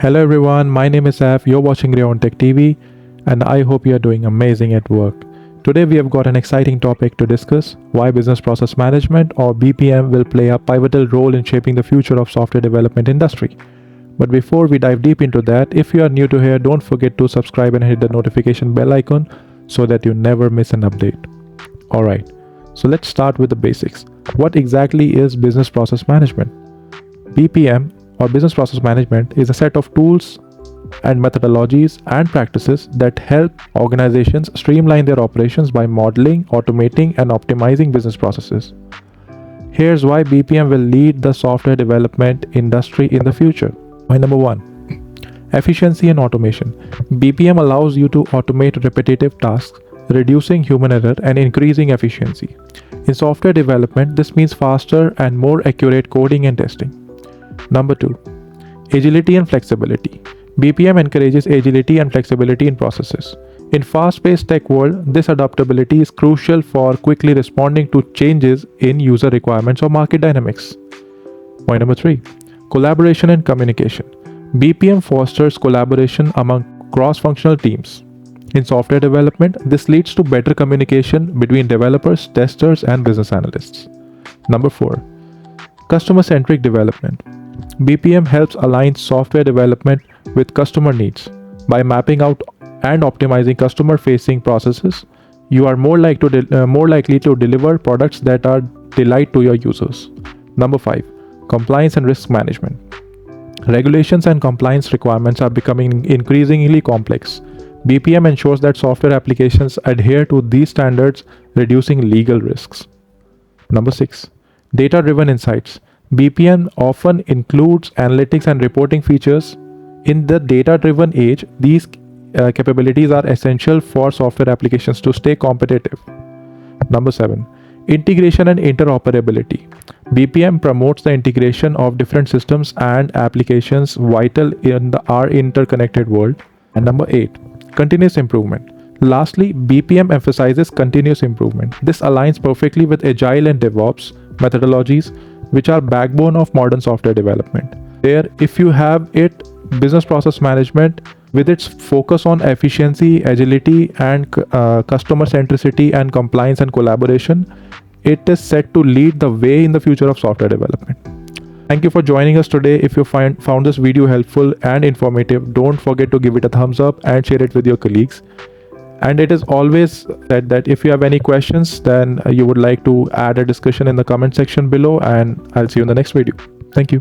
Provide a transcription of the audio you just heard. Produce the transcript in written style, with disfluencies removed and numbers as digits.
Hello everyone, my name is Af. You're watching Reon Tech TV, and I hope you are doing amazing at work. Today we have got an exciting topic to discuss: why business process management or BPM will play a pivotal role in shaping the future of software development industry. But before we dive deep into that, if you are new to here, don't forget to subscribe and hit the notification bell icon so that you never miss an update. Alright, so let's start with the basics. What exactly is business process management? BPM or business process management is a set of tools and methodologies and practices that help organizations streamline their operations by modeling, automating, and optimizing business processes. Here's why BPM will lead the software development industry in the future. Point number 1: efficiency and automation. BPM allows you to automate repetitive tasks, reducing human error and increasing efficiency. In software development, this means faster and more accurate coding and testing. Number 2: agility and flexibility. BPM encourages agility and flexibility in processes. In fast-paced tech world, this adaptability is crucial for quickly responding to changes in user requirements or market dynamics. Point number 3: collaboration and communication. BPM fosters collaboration among cross-functional teams. In software development, this leads to better communication between developers, testers, and business analysts. Number 4: customer-centric development. BPM helps align software development with customer needs. By mapping out and optimizing customer-facing processes, you are more likely to deliver products that are delight to your users. Number 5: compliance and risk management. Regulations and compliance requirements are becoming increasingly complex. BPM ensures that software applications adhere to these standards, reducing legal risks. Number 6: data-driven insights. BPM often includes analytics and reporting features. In the data-driven age, these capabilities are essential for software applications to stay competitive. Number 7: integration and interoperability. BPM promotes the integration of different systems and applications vital in our interconnected world. And number 8: continuous improvement. Lastly, BPM emphasizes continuous improvement. This aligns perfectly with Agile and DevOps methodologies, which are backbone of modern software development. There, if you have it, business process management with its focus on efficiency, agility, and customer centricity and compliance and collaboration, it is set to lead the way in the future of software development. Thank you for joining us today. If you found this video helpful and informative, don't forget to give it a thumbs up and share it with your colleagues. And it is always said that if you have any questions, then you would like to add a discussion in the comment section below, and I'll see you in the next video. Thank you.